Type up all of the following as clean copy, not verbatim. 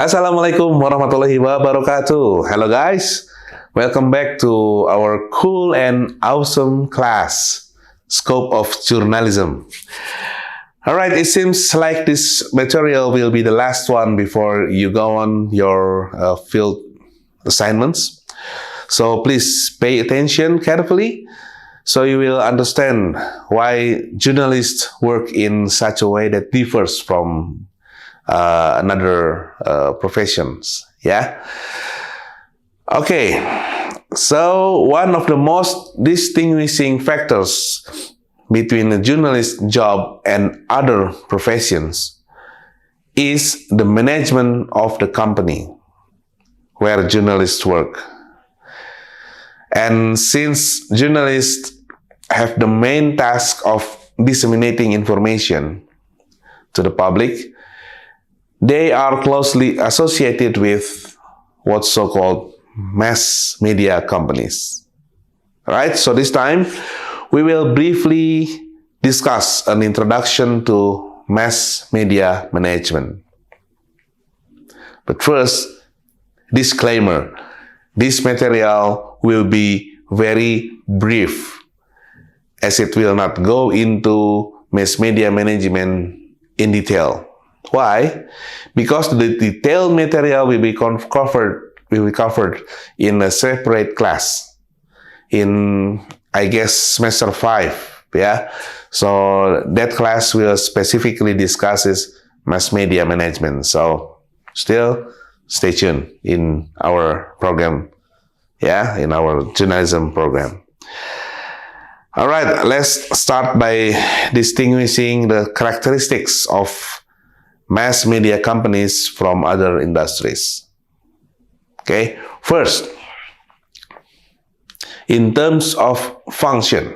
Assalamualaikum warahmatullahi wabarakatuh. Hello guys, welcome back to our cool and awesome class, Scope of Journalism. Alright, it seems like this material will be the last one before you go on your field assignments. So please pay attention carefully so you will understand why journalists work in such a way that differs from another professions. Yeah. Okay. So one of the most distinguishing factors between a journalist job and other professions is the management of the company where journalists work. And since journalists have the main task of disseminating information to the public, they are closely associated with what's so-called mass media companies. Alright, so this time we will briefly discuss an introduction to mass media management. But first, disclaimer, this material will be very brief as it will not go into mass media management in detail. Why? Because the detailed material will be covered in a separate class in, I guess, semester 5. Yeah. So that class will specifically discusses mass media management. So still stay tuned in our program. Yeah, in our journalism program. All right, let's start by distinguishing the characteristics of mass media companies from other industries. Okay, first, in terms of function.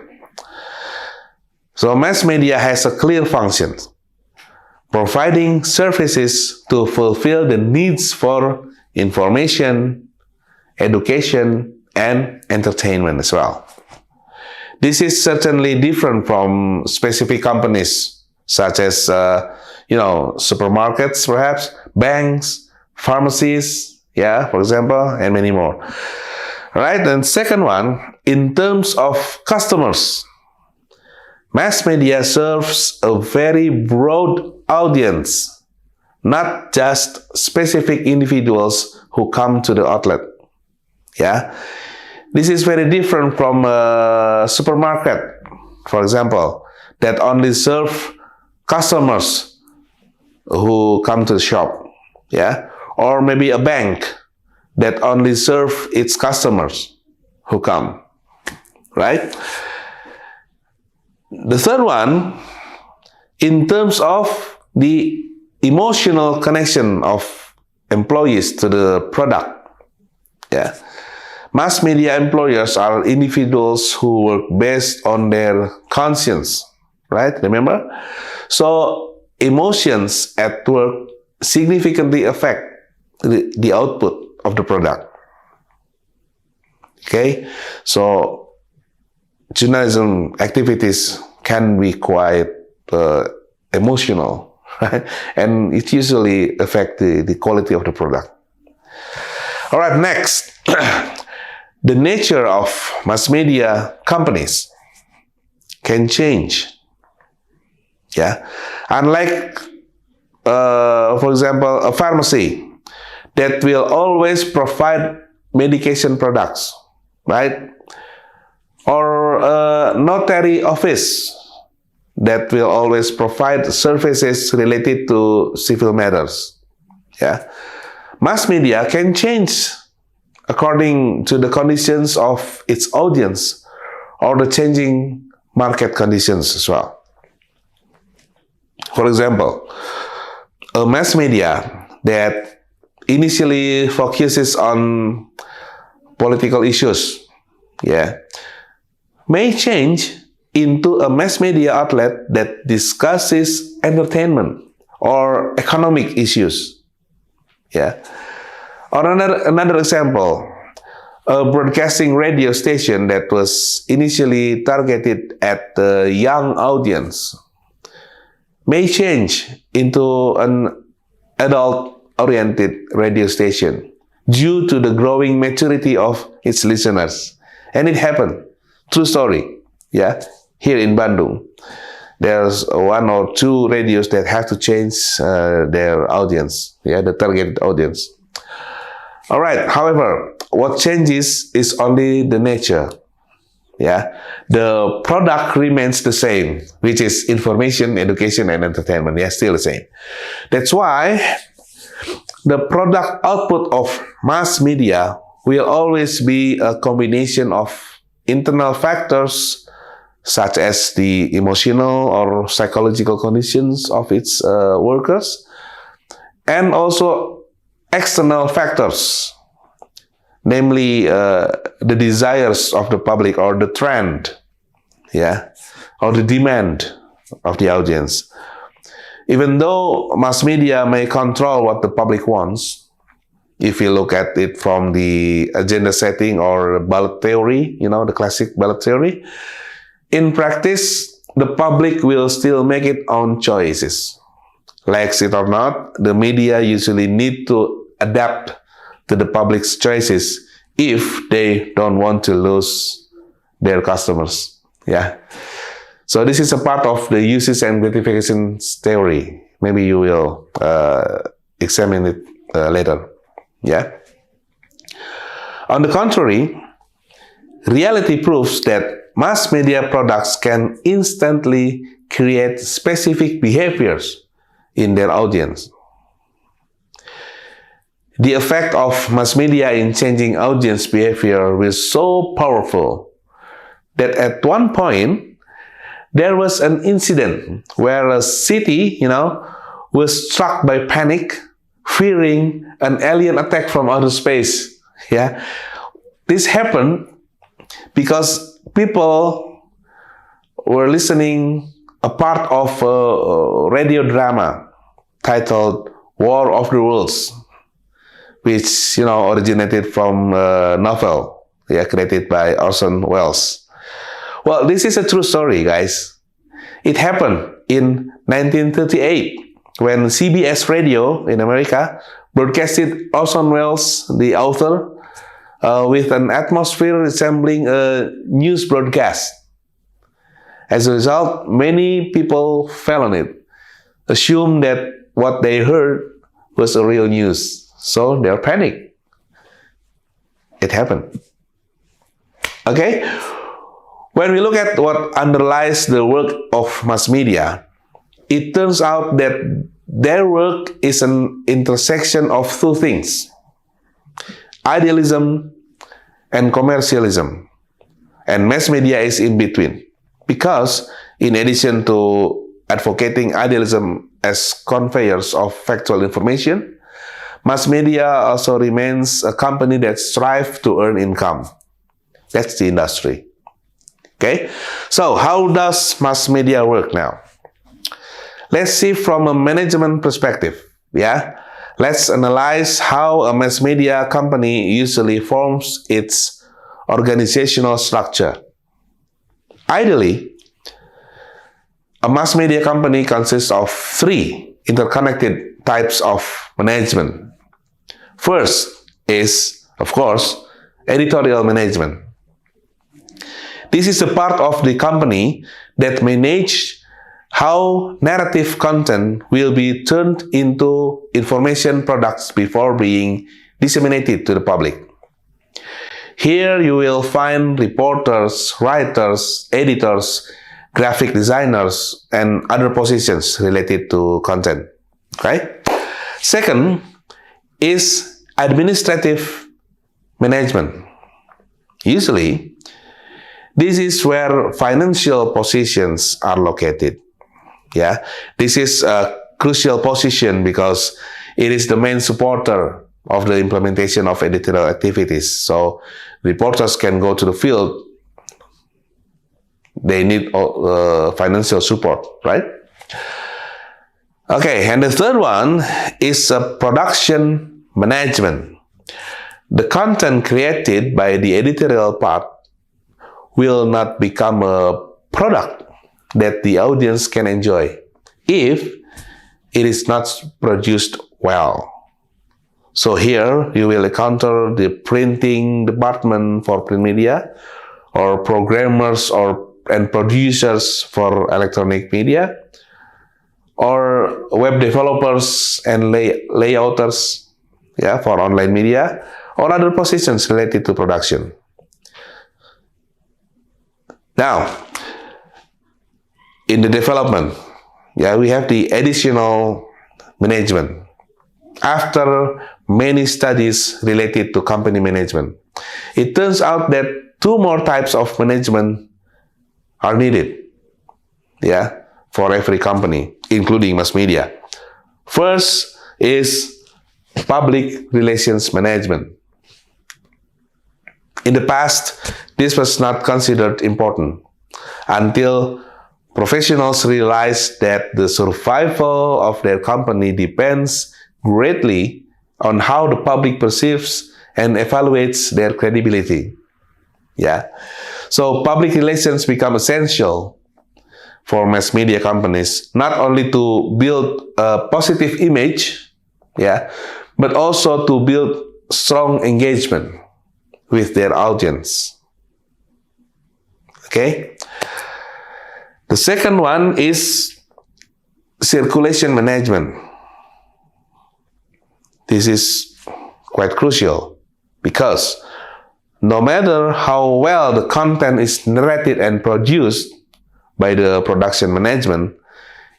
So mass media has a clear function, providing services to fulfill the needs for information, education, and entertainment as well. This is certainly different from specific companies such as supermarkets, perhaps, banks, pharmacies, yeah, for example, and many more. Right, and second one, in terms of customers, mass media serves a very broad audience, not just specific individuals who come to the outlet. Yeah, this is very different from a supermarket, for example, that only serve customers who come to the shop, yeah, or maybe a bank that only serve its customers who come, right? The third one, in terms of the emotional connection of employees to the product, yeah, mass media employers are individuals who work based on their conscience, right? Remember? So emotions at work significantly affect the output of the product. Okay, so journalism activities can be quite emotional, right? And it usually affects the quality of the product. All right, next, the nature of mass media companies can change. Yeah, unlike, for example, a pharmacy that will always provide medication products, right? Or a notary office that will always provide services related to civil matters. Yeah, mass media can change according to the conditions of its audience or the changing market conditions as well. For example, a mass media that initially focuses on political issues, yeah, may change into a mass media outlet that discusses entertainment or economic issues. Yeah. Or another example, a broadcasting radio station that was initially targeted at the young audience may change into an adult oriented radio station due to the growing maturity of its listeners. And it happened. True story. Yeah. Here in Bandung, there's one or two radios that have to change their audience. Yeah, the target audience. All right. However, what changes is only the nature. Yeah, the product remains the same, which is information, education, and entertainment. Yeah, still the same. That's why the product output of mass media will always be a combination of internal factors such as the emotional or psychological conditions of its workers, and also external factors, namely the desires of the public or the trend, yeah, or the demand of the audience. Even though mass media may control what the public wants, if you look at it from the agenda setting or ballot theory, the classic ballot theory, in practice, the public will still make its own choices. Likes it or not, the media usually need to adapt to the public's choices if they don't want to lose their customers. Yeah. So this is a part of the uses and gratifications theory. Maybe you will examine it later. Yeah. On the contrary, reality proves that mass media products can instantly create specific behaviors in their audience. The effect of mass media in changing audience behavior was so powerful that at one point, there was an incident where a city, was struck by panic, fearing an alien attack from outer space. Yeah, this happened because people were listening a part of a radio drama titled War of the Worlds, which originated from a novel created by Orson Welles. Well, this is a true story, guys. It happened in 1938 when CBS Radio in America broadcasted Orson Welles, the author, with an atmosphere resembling a news broadcast. As a result, many people fell on it, assumed that what they heard was a real news. So they're panicked. It happened. Okay? When we look at what underlies the work of mass media, it turns out that their work is an intersection of two things: idealism and commercialism. And mass media is in between. Because in addition to advocating idealism as conveyors of factual information, mass media also remains a company that strives to earn income. That's the industry. Okay? So how does mass media work now? Let's see from a management perspective. Yeah? Let's analyze how a mass media company usually forms its organizational structure. Ideally, a mass media company consists of three interconnected types of management. First is, of course, editorial management. This is the part of the company that manages how narrative content will be turned into information products before being disseminated to the public. Here you will find reporters, writers, editors, graphic designers, and other positions related to content. Okay? Second is administrative management. Usually, this is where financial positions are located. Yeah, this is a crucial position because it is the main supporter of the implementation of editorial activities. So reporters can go to the field. They need financial support, right? Okay, and the third one is production management. The content created by the editorial part will not become a product that the audience can enjoy if it is not produced well. So here you will encounter the printing department for print media, or programmers and producers for electronic media, or web developers and layouters, for online media, or other positions related to production. Now, in the development, we have the additional management. After many studies related to company management, it turns out that 2 more types of management are needed, for every company, including mass media. First is public relations management. In the past, this was not considered important until professionals realized that the survival of their company depends greatly on how the public perceives and evaluates their credibility. So public relations become essential for mass media companies, not only to build a positive image, but also to build strong engagement with their audience. Okay? The second one is circulation management. This is quite crucial because no matter how well the content is narrated and produced by the production management,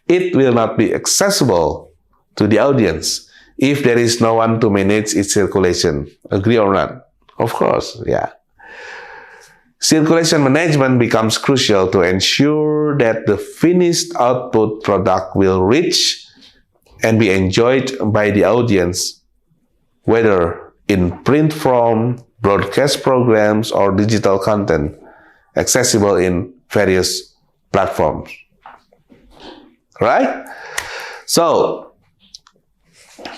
it will not be accessible to the audience if there is no one to manage its circulation. Agree or not? Of course, Circulation management becomes crucial to ensure that the finished output product will reach and be enjoyed by the audience, whether in print form, broadcast programs, or digital content accessible in various platforms. Right? So,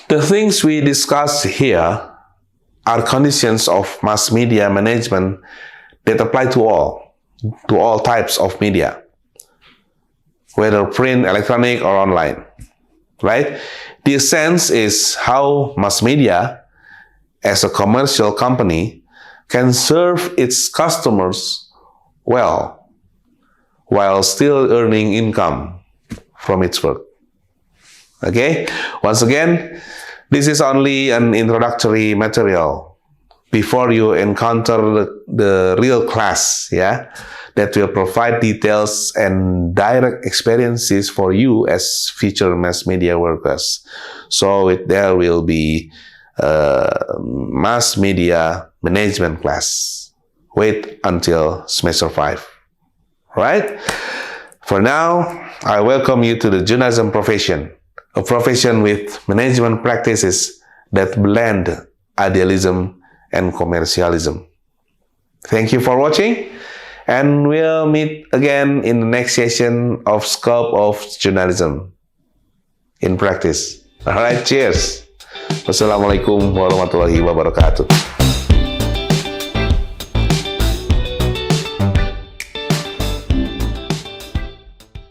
the things we discuss here are conditions of mass media management that apply to all types of media, whether print, electronic, or online. Right? The essence is how mass media, as a commercial company, can serve its customers well while still earning income from its work. Okay? Once again, this is only an introductory material before you encounter the real class, that will provide details and direct experiences for you as future mass media workers. So there will be mass media management class. Wait until semester 5. Right? For now, I welcome you to the journalism profession, a profession with management practices that blend idealism and commercialism. Thank you for watching, and we'll meet again in the next session of Scope of Journalism in Practice. Alright, cheers. Wassalamualaikum warahmatullahi wabarakatuh.